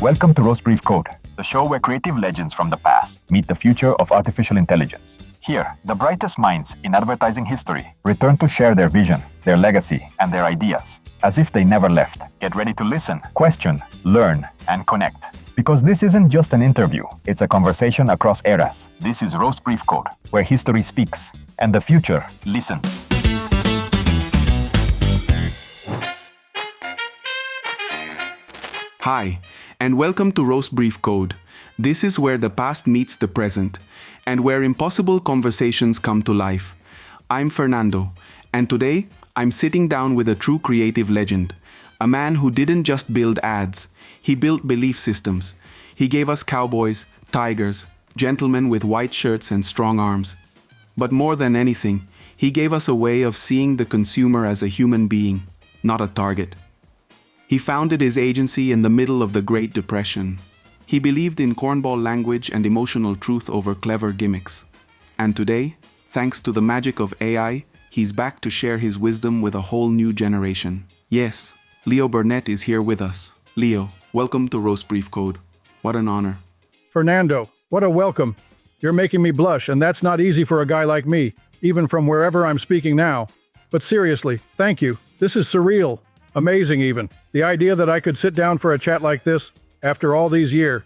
Welcome to Roastbrief CODE, the show where creative legends from the past meet the future of artificial intelligence. Here, the brightest minds in advertising history return to share their vision, their legacy, and their ideas, as if they never left. Get ready to listen, question, learn, and connect. Because this isn't just an interview, it's a conversation across eras. This is Roastbrief CODE, where history speaks and the future listens. Hi, and welcome to Roastbrief CODE. This is where the past meets the present, and where impossible conversations come to life. I'm Fernando, and today I'm sitting down with a true creative legend, a man who didn't just build ads, he built belief systems. He gave us cowboys, tigers, gentlemen with white shirts and strong arms. But more than anything, he gave us a way of seeing the consumer as a human being, not a target. He founded his agency in the middle of the Great Depression. He believed in cornball language and emotional truth over clever gimmicks. And today, thanks to the magic of AI, he's back to share his wisdom with a whole new generation. Yes, Leo Burnett is here with us. Leo, welcome to Roastbrief CODE. What an honor. Fernando, what a welcome. You're making me blush, and that's not easy for a guy like me, even from wherever I'm speaking now. But seriously, thank you. This is surreal. Amazing even. The idea that I could sit down for a chat like this, after all these years,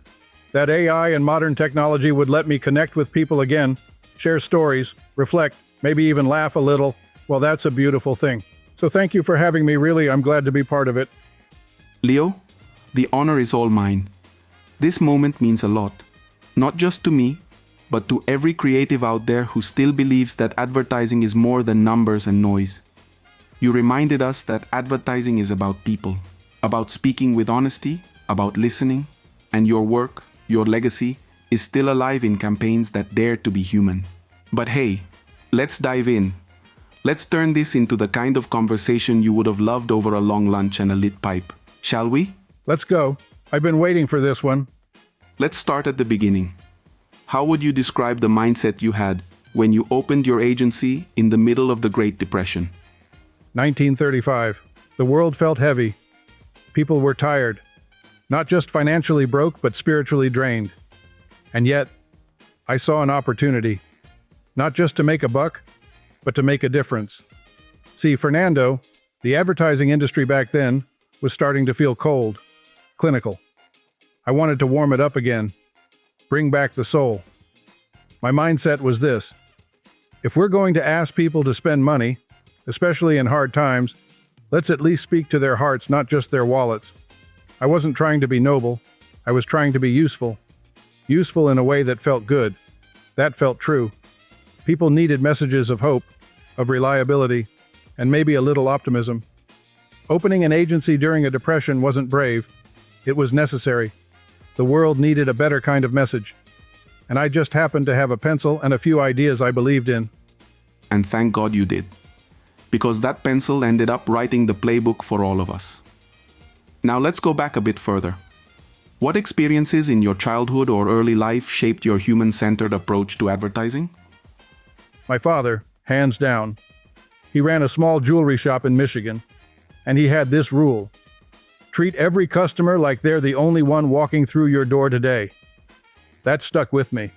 that AI and modern technology would let me connect with people again, share stories, reflect, maybe even laugh a little, well, that's a beautiful thing. So thank you for having me, really, I'm glad to be part of it. Leo, the honor is all mine. This moment means a lot, not just to me, but to every creative out there who still believes that advertising is more than numbers and noise. You reminded us that advertising is about people, about speaking with honesty, about listening, and your work, your legacy, is still alive in campaigns that dare to be human. But hey, let's dive in. Let's turn this into the kind of conversation you would have loved over a long lunch and a lit pipe. Shall we? Let's go. I've been waiting for this one. Let's start at the beginning. How would you describe the mindset you had when you opened your agency in the middle of the Great Depression? 1935. The world felt heavy. People were tired. Not just financially broke, but spiritually drained. And yet, I saw an opportunity. Not just to make a buck, but to make a difference. See, Fernando, the advertising industry back then was starting to feel cold, clinical. I wanted to warm it up again, bring back the soul. My mindset was this: if we're going to ask people to spend money, especially in hard times, let's at least speak to their hearts, not just their wallets. I wasn't trying to be noble, I was trying to be useful. Useful in a way that felt good, that felt true. People needed messages of hope, of reliability, and maybe a little optimism. Opening an agency during a depression wasn't brave, it was necessary. The world needed a better kind of message. And I just happened to have a pencil and a few ideas I believed in. And thank God you did. Because that pencil ended up writing the playbook for all of us. Now let's go back a bit further. What experiences in your childhood or early life shaped your human-centered approach to advertising? My father, hands down. He ran a small jewelry shop in Michigan, and he had this rule: treat every customer like they're the only one walking through your door today. That stuck with me.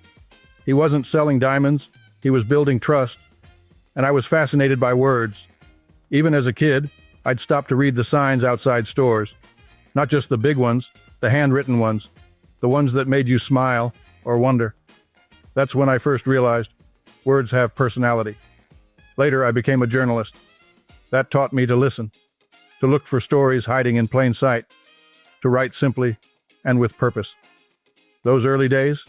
He wasn't selling diamonds, he was building trust. And I was fascinated by words. Even as a kid, I'd stop to read the signs outside stores. Not just the big ones, the handwritten ones, the ones that made you smile or wonder. That's when I first realized words have personality. Later, I became a journalist. That taught me to listen, to look for stories hiding in plain sight, to write simply and with purpose. Those early days,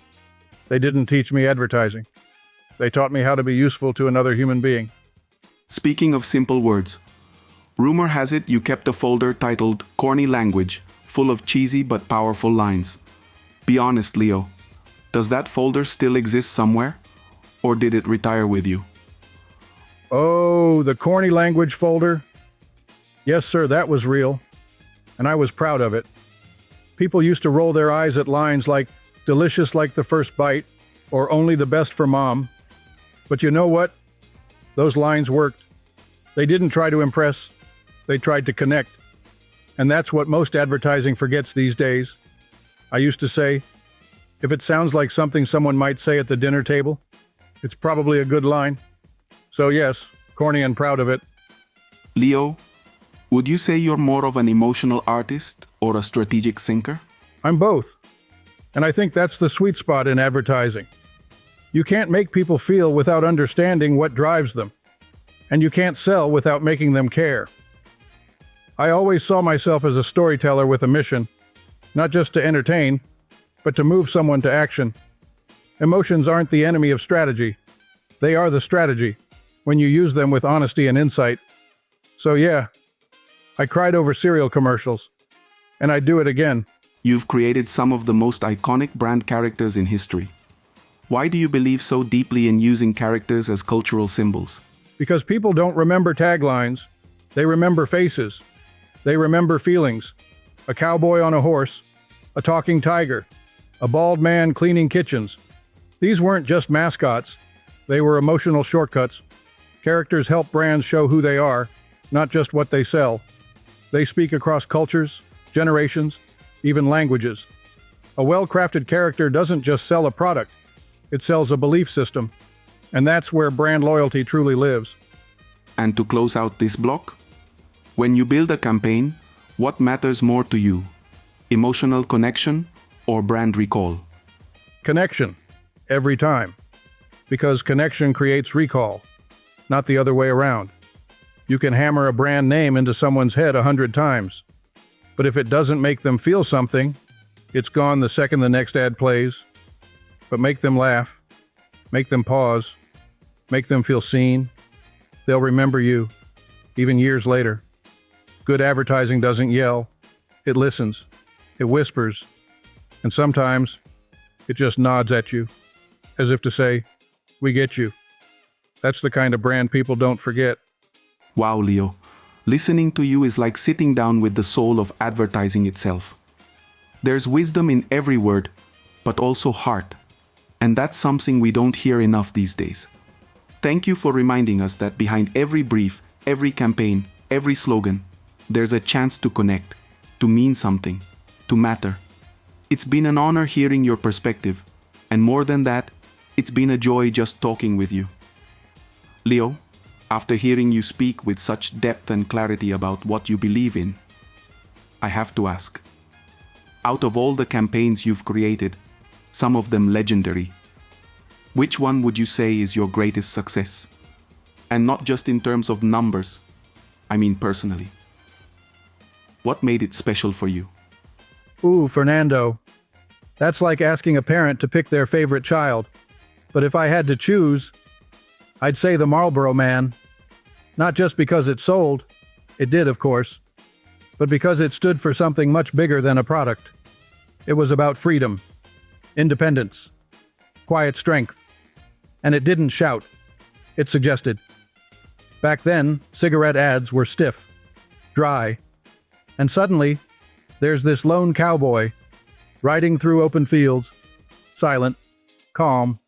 they didn't teach me advertising. They taught me how to be useful to another human being. Speaking of simple words, rumor has it you kept a folder titled Corny Language, full of cheesy but powerful lines. Be honest, Leo. Does that folder still exist somewhere? Or did it retire with you? Oh, the corny language folder? Yes, sir, that was real. And I was proud of it. People used to roll their eyes at lines like, delicious like the first bite, or only the best for mom. But you know what? Those lines worked. They didn't try to impress. They tried to connect. And that's what most advertising forgets these days. I used to say, if it sounds like something someone might say at the dinner table, it's probably a good line. So yes, corny and proud of it. Leo, would you say you're more of an emotional artist or a strategic thinker? I'm both. And I think that's the sweet spot in advertising. You can't make people feel without understanding what drives them. And you can't sell without making them care. I always saw myself as a storyteller with a mission, not just to entertain, but to move someone to action. Emotions aren't the enemy of strategy. They are the strategy, when you use them with honesty and insight. So yeah, I cried over cereal commercials, and I'd do it again. You've created some of the most iconic brand characters in history. Why do you believe so deeply in using characters as cultural symbols? Because people don't remember taglines, they remember faces. They remember feelings. A cowboy on a horse, a talking tiger, a bald man cleaning kitchens. These weren't just mascots, they were emotional shortcuts. Characters help brands show who they are, not just what they sell. They speak across cultures, generations, even languages. A well-crafted character doesn't just sell a product, it sells a belief system. And that's where brand loyalty truly lives. And to close out this block, when you build a campaign, what matters more to you? Emotional connection or brand recall? Connection, every time. Because connection creates recall, not the other way around. You can hammer a brand name into someone's head 100 times, but if it doesn't make them feel something, it's gone the second the next ad plays. But make them laugh, make them pause, make them feel seen. They'll remember you, even years later. Good advertising doesn't yell, it listens, it whispers, and sometimes it just nods at you, as if to say, we get you. That's the kind of brand people don't forget. Wow, Leo. Listening to you is like sitting down with the soul of advertising itself. There's wisdom in every word, but also heart. And that's something we don't hear enough these days. Thank you for reminding us that behind every brief, every campaign, every slogan, there's a chance to connect, to mean something, to matter. It's been an honor hearing your perspective, and more than that, it's been a joy just talking with you. Leo, after hearing you speak with such depth and clarity about what you believe in, I have to ask, out of all the campaigns you've created, some of them legendary, which one would you say is your greatest success? And not just in terms of numbers, I mean personally. What made it special for you? Ooh, Fernando. That's like asking a parent to pick their favorite child. But if I had to choose, I'd say the Marlboro Man. Not just because it sold, it did of course, but because it stood for something much bigger than a product. It was about freedom, independence, quiet strength. And it didn't shout, it suggested. Back then, cigarette ads were stiff, dry, and suddenly, there's this lone cowboy, riding through open fields, silent, calm,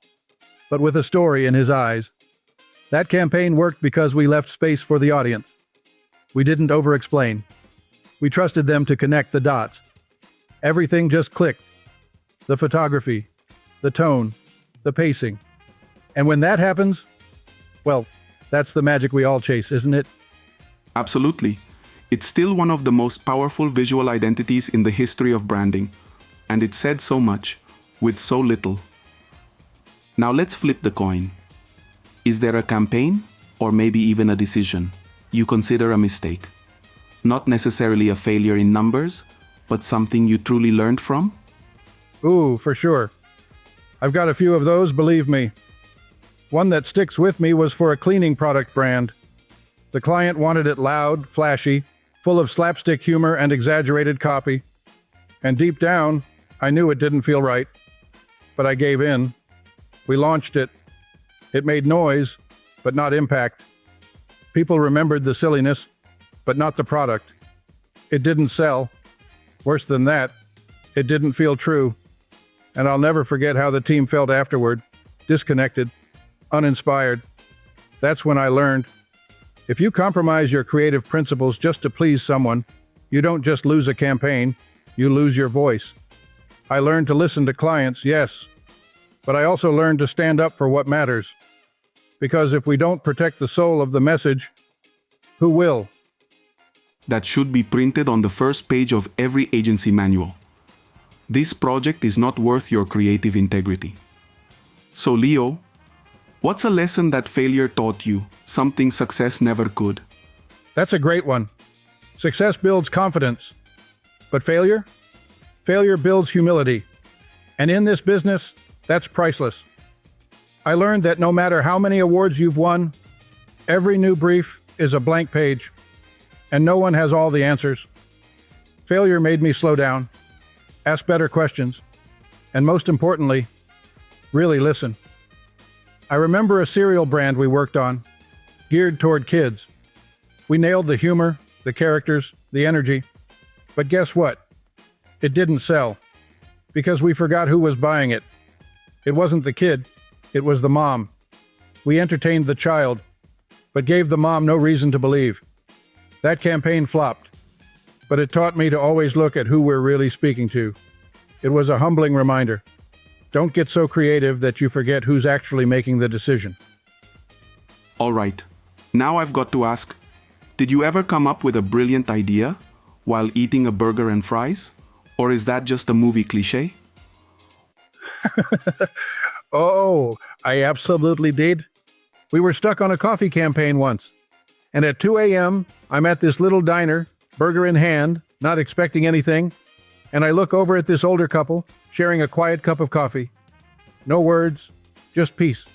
but with a story in his eyes. That campaign worked because we left space for the audience. We didn't over-explain. We trusted them to connect the dots. Everything just clicked. The photography, the tone, the pacing. And when that happens, well, that's the magic we all chase, isn't it? Absolutely. It's still one of the most powerful visual identities in the history of branding, and it said so much, with so little. Now let's flip the coin. Is there a campaign, or maybe even a decision, you consider a mistake? Not necessarily a failure in numbers, but something you truly learned from? Ooh, for sure. I've got a few of those, believe me. One that sticks with me was for a cleaning product brand. The client wanted it loud, flashy, full of slapstick humor and exaggerated copy. And deep down, I knew it didn't feel right. But I gave in. We launched it. It made noise, but not impact. People remembered the silliness, but not the product. It didn't sell. Worse than that, it didn't feel true. And I'll never forget how the team felt afterward, disconnected, uninspired. That's when I learned, if you compromise your creative principles just to please someone, you don't just lose a campaign, you lose your voice. I learned to listen to clients, yes, but I also learned to stand up for what matters. Because if we don't protect the soul of the message, who will? That should be printed on the first page of every agency manual. This project is not worth your creative integrity. So Leo, what's a lesson that failure taught you, something success never could? That's a great one. Success builds confidence. But failure? Failure builds humility. And in this business, that's priceless. I learned that no matter how many awards you've won, every new brief is a blank page, and no one has all the answers. Failure made me slow down, ask better questions, and most importantly, really listen. I remember a cereal brand we worked on, geared toward kids. We nailed the humor, the characters, the energy. But guess what? It didn't sell. Because we forgot who was buying it. It wasn't the kid, it was the mom. We entertained the child, but gave the mom no reason to believe. That campaign flopped, but it taught me to always look at who we're really speaking to. It was a humbling reminder. Don't get so creative that you forget who's actually making the decision. All right, now I've got to ask, did you ever come up with a brilliant idea while eating a burger and fries? Or is that just a movie cliche? Oh, I absolutely did. We were stuck on a coffee campaign once. And at 2 a.m., I'm at this little diner, burger in hand, not expecting anything. And I look over at this older couple, sharing a quiet cup of coffee. No words, just peace.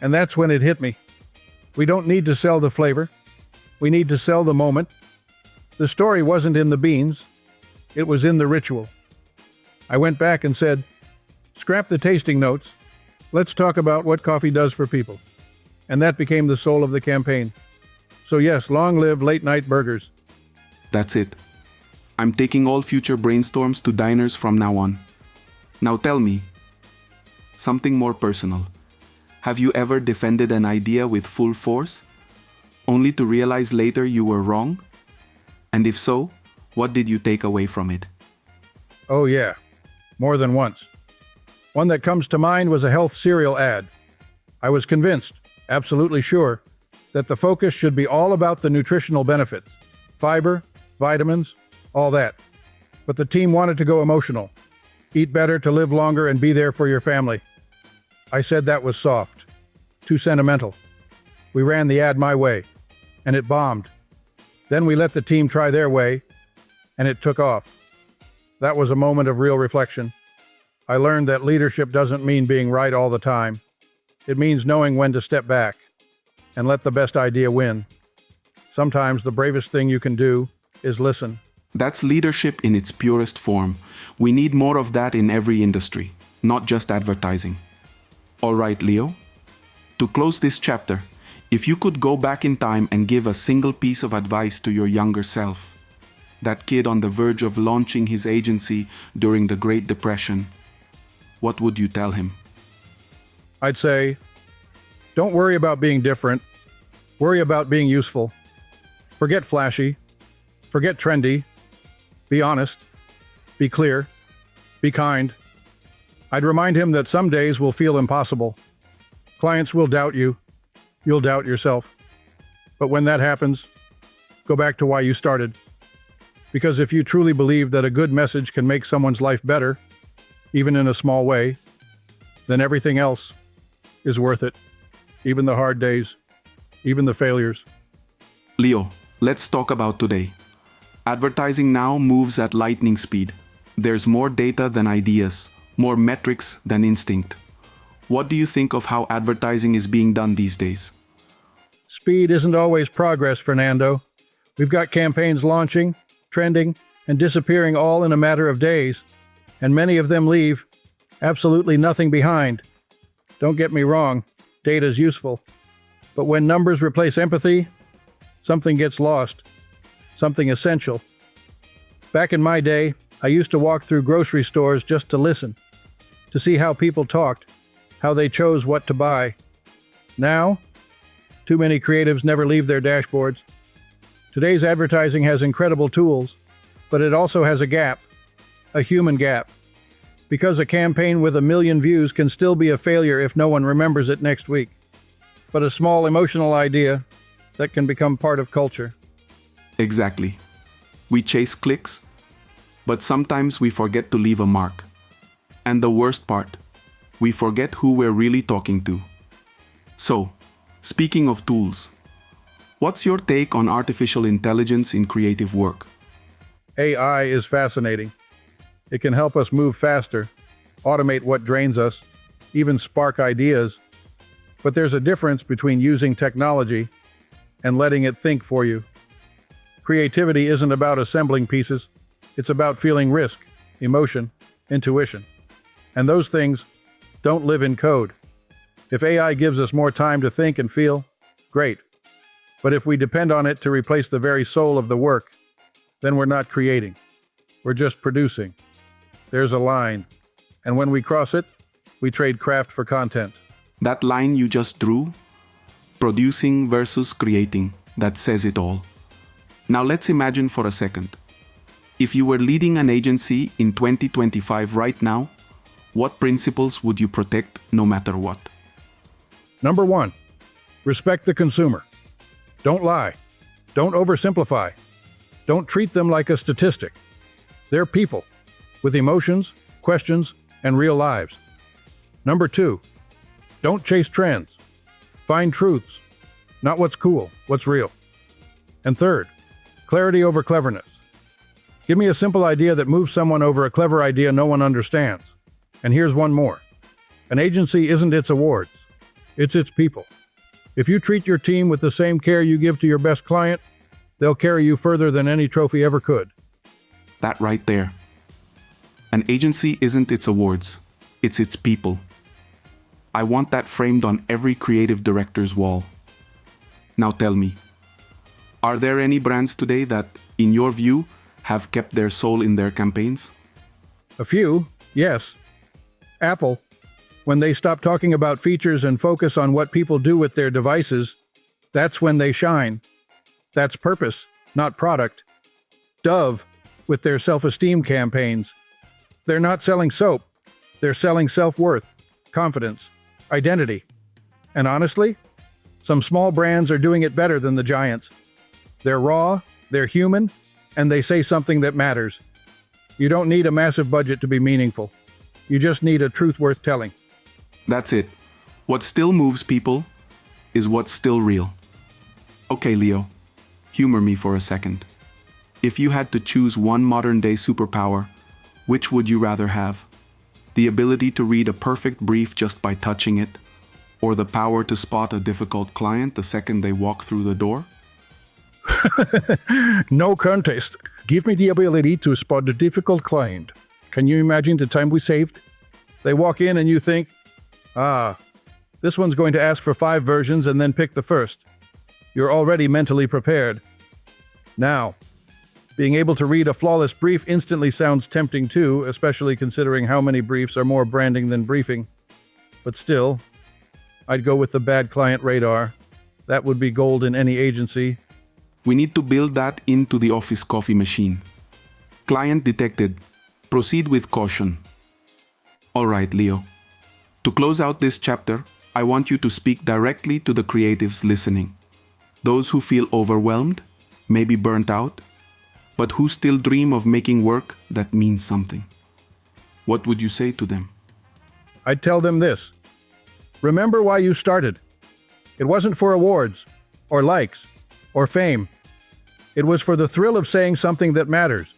And that's when it hit me. We don't need to sell the flavor. We need to sell the moment. The story wasn't in the beans. It was in the ritual. I went back and said, scrap the tasting notes. Let's talk about what coffee does for people. And that became the soul of the campaign. So yes, long live late night burgers. That's it. I'm taking all future brainstorms to diners from now on. Now tell me, something more personal. Have you ever defended an idea with full force, only to realize later you were wrong? And if so, what did you take away from it? Oh yeah, more than once. One that comes to mind was a health cereal ad. I was convinced, absolutely sure, that the focus should be all about the nutritional benefits. Fiber, vitamins, all that. But the team wanted to go emotional. Eat better to live longer and be there for your family. I said that was soft. Too sentimental. We ran the ad my way, and it bombed. Then we let the team try their way, and it took off. That was a moment of real reflection. I learned that leadership doesn't mean being right all the time. It means knowing when to step back and let the best idea win. Sometimes the bravest thing you can do is listen. That's leadership in its purest form. We need more of that in every industry, not just advertising. All right, Leo. To close this chapter, if you could go back in time and give a single piece of advice to your younger self, that kid on the verge of launching his agency during the Great Depression, what would you tell him? I'd say, don't worry about being different. Worry about being useful. Forget flashy. Forget trendy. Be honest. Be clear. Be kind. I'd remind him that some days will feel impossible. Clients will doubt you. You'll doubt yourself. But when that happens, go back to why you started. Because if you truly believe that a good message can make someone's life better, even in a small way, then everything else is worth it. Even the hard days, even the failures. Leo, let's talk about today. Advertising now moves at lightning speed. There's more data than ideas, more metrics than instinct. What do you think of how advertising is being done these days? Speed isn't always progress, Fernando. We've got campaigns launching, trending, and disappearing all in a matter of days. And many of them leave absolutely nothing behind. Don't get me wrong, data's useful. But when numbers replace empathy, something gets lost. Something essential. Back in my day, I used to walk through grocery stores just to listen, to see how people talked, how they chose what to buy. Now, too many creatives never leave their dashboards. Today's advertising has incredible tools, but it also has a gap, a human gap. Because a campaign with 1 million views can still be a failure if no one remembers it next week. But a small emotional idea that can become part of culture. Exactly. We chase clicks, but sometimes we forget to leave a mark. And the worst part, we forget who we're really talking to. So, speaking of tools, what's your take on artificial intelligence in creative work? AI is fascinating. It can help us move faster, automate what drains us, even spark ideas. But there's a difference between using technology and letting it think for you. Creativity isn't about assembling pieces. It's about feeling risk, emotion, intuition. And those things don't live in code. If AI gives us more time to think and feel, great. But if we depend on it to replace the very soul of the work, then we're not creating. We're just producing. There's a line. And when we cross it, we trade craft for content. That line you just drew, producing versus creating, that says it all. Now let's imagine for a second. If you were leading an agency in 2025 right now, what principles would you protect no matter what? Number 1, respect the consumer. Don't lie. Don't oversimplify. Don't treat them like a statistic. They're people with emotions, questions, and real lives. Number 2, don't chase trends. Find truths, not what's cool, what's real. And third, clarity over cleverness. Give me a simple idea that moves someone over a clever idea no one understands. And here's one more. An agency isn't its awards, it's its people. If you treat your team with the same care you give to your best client, they'll carry you further than any trophy ever could. That right there. An agency isn't its awards, it's its people. I want that framed on every creative director's wall. Now tell me, are there any brands today that, in your view, have kept their soul in their campaigns? A few, yes. Apple, when they stop talking about features and focus on what people do with their devices, that's when they shine. That's purpose, not product. Dove, with their self-esteem campaigns. They're not selling soap. They're selling self-worth, confidence, identity. And honestly, some small brands are doing it better than the giants. They're raw, they're human, and they say something that matters. You don't need a massive budget to be meaningful. You just need a truth worth telling. That's it. What still moves people is what's still real. Okay, Leo, humor me for a second. If you had to choose one modern-day superpower, which would you rather have? The ability to read a perfect brief just by touching it, or the power to spot a difficult client the second they walk through the door? No contest. Give me the ability to spot a difficult client. Can you imagine the time we saved? They walk in and you think, this one's going to ask for 5 versions and then pick the first. You're already mentally prepared. Now, being able to read a flawless brief instantly sounds tempting too, especially considering how many briefs are more branding than briefing. But still, I'd go with the bad client radar. That would be gold in any agency. We need to build that into the office coffee machine. Client detected. Proceed with caution. All right, Leo. To close out this chapter, I want you to speak directly to the creatives listening. Those who feel overwhelmed, maybe burnt out, but who still dream of making work that means something. What would you say to them? I'd tell them this. Remember why you started. It wasn't for awards, or likes, or fame. It was for the thrill of saying something that matters,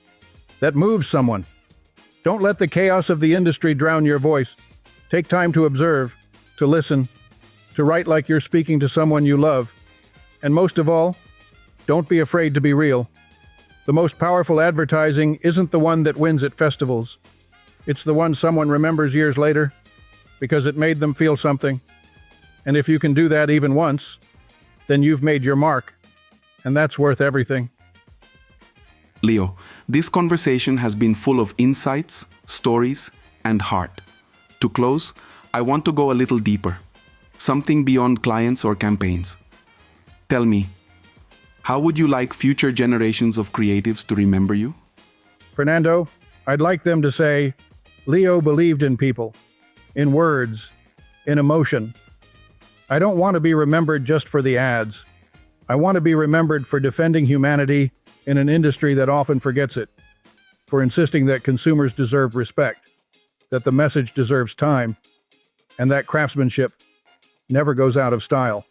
that moves someone. Don't let the chaos of the industry drown your voice. Take time to observe, to listen, to write like you're speaking to someone you love. And most of all, don't be afraid to be real. The most powerful advertising isn't the one that wins at festivals. It's the one someone remembers years later because it made them feel something. And if you can do that even once, then you've made your mark. And that's worth everything. Leo, this conversation has been full of insights, stories, and heart. To close, I want to go a little deeper, something beyond clients or campaigns. Tell me, how would you like future generations of creatives to remember you? Fernando, I'd like them to say, Leo believed in people, in words, in emotion. I don't want to be remembered just for the ads. I want to be remembered for defending humanity in an industry that often forgets it, for insisting that consumers deserve respect, that the message deserves time, and that craftsmanship never goes out of style.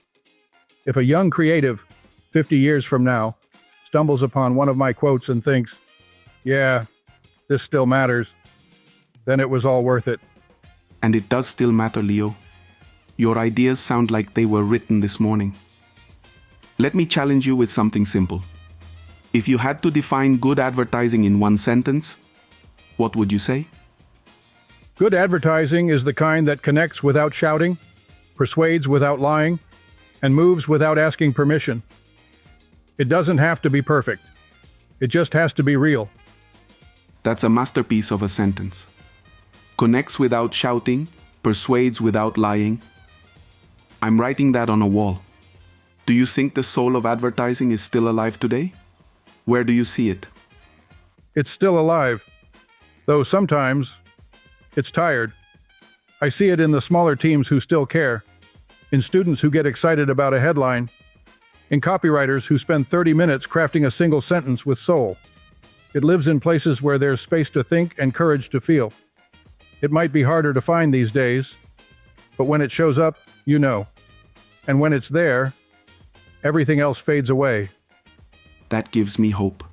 If a young creative, 50 years from now, stumbles upon one of my quotes and thinks, yeah, this still matters, then it was all worth it. And it does still matter, Leo. Your ideas sound like they were written this morning. Let me challenge you with something simple. If you had to define good advertising in one sentence, what would you say? Good advertising is the kind that connects without shouting, persuades without lying, and moves without asking permission. It doesn't have to be perfect. It just has to be real. That's a masterpiece of a sentence. Connects without shouting, persuades without lying. I'm writing that on a wall. Do you think the soul of advertising is still alive today? Where do you see it? It's still alive, though sometimes it's tired. I see it in the smaller teams who still care, in students who get excited about a headline, in copywriters who spend 30 minutes crafting a single sentence with soul. It lives in places where there's space to think and courage to feel. It might be harder to find these days, but when it shows up, you know. And when it's there, everything else fades away. That gives me hope.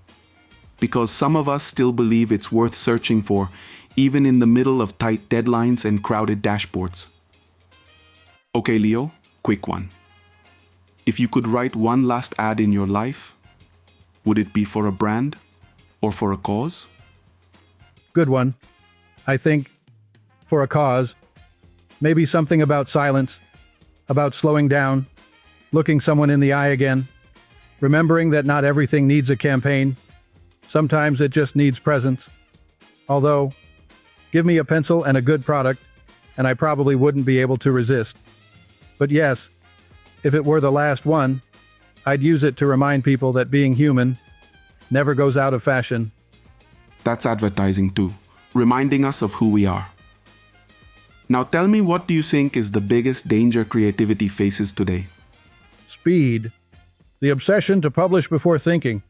Because some of us still believe it's worth searching for, even in the middle of tight deadlines and crowded dashboards. Okay, Leo, quick one. If you could write one last ad in your life, would it be for a brand or for a cause? Good one. I think for a cause. Maybe something about silence, about slowing down, looking someone in the eye again, remembering that not everything needs a campaign. Sometimes it just needs presence. Although, give me a pencil and a good product, and I probably wouldn't be able to resist. But yes, if it were the last one, I'd use it to remind people that being human never goes out of fashion. That's advertising too, reminding us of who we are. Now tell me, what do you think is the biggest danger creativity faces today? Speed. The obsession to publish before thinking,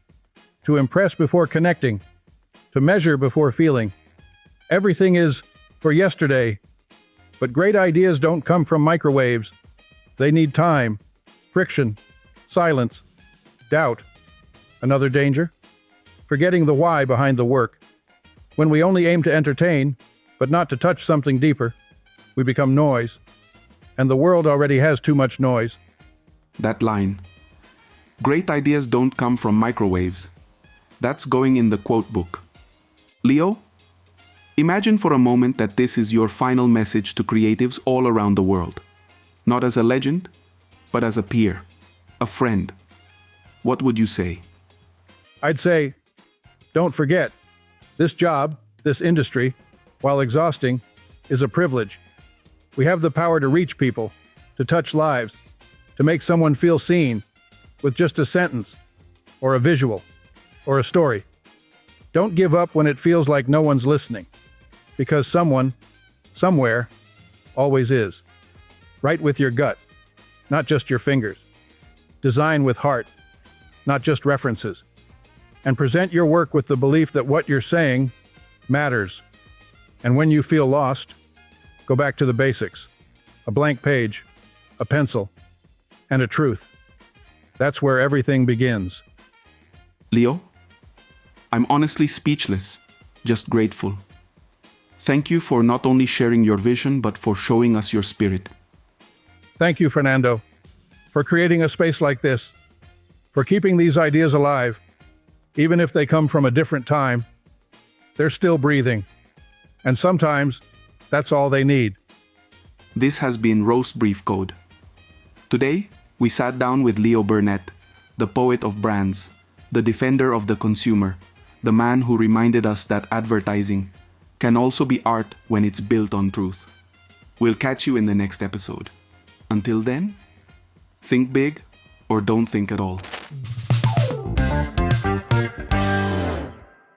to impress before connecting, to measure before feeling. Everything is for yesterday, but great ideas don't come from microwaves. They need time, friction, silence, doubt. Another danger? Forgetting the why behind the work. When we only aim to entertain, but not to touch something deeper, we become noise. And the world already has too much noise. That line. Great ideas don't come from microwaves. That's going in the quote book. Leo, imagine for a moment that this is your final message to creatives all around the world. Not as a legend, but as a peer, a friend. What would you say? I'd say, don't forget, this job, this industry, while exhausting, is a privilege. We have the power to reach people, to touch lives, to make someone feel seen with just a sentence, or a visual, or a story. Don't give up when it feels like no one's listening, because someone, somewhere, always is. Write with your gut, not just your fingers. Design with heart, not just references. And present your work with the belief that what you're saying matters. And when you feel lost, go back to the basics. A blank page, a pencil, and a truth. That's where everything begins. Leo, I'm honestly speechless, just grateful. Thank you for not only sharing your vision, but for showing us your spirit. Thank you, Fernando, for creating a space like this, for keeping these ideas alive. Even if they come from a different time, they're still breathing. And sometimes, that's all they need. This has been Roastbrief Code. Today, we sat down with Leo Burnett, the poet of brands, the defender of the consumer, the man who reminded us that advertising can also be art when it's built on truth. We'll catch you in the next episode. Until then, think big or don't think at all.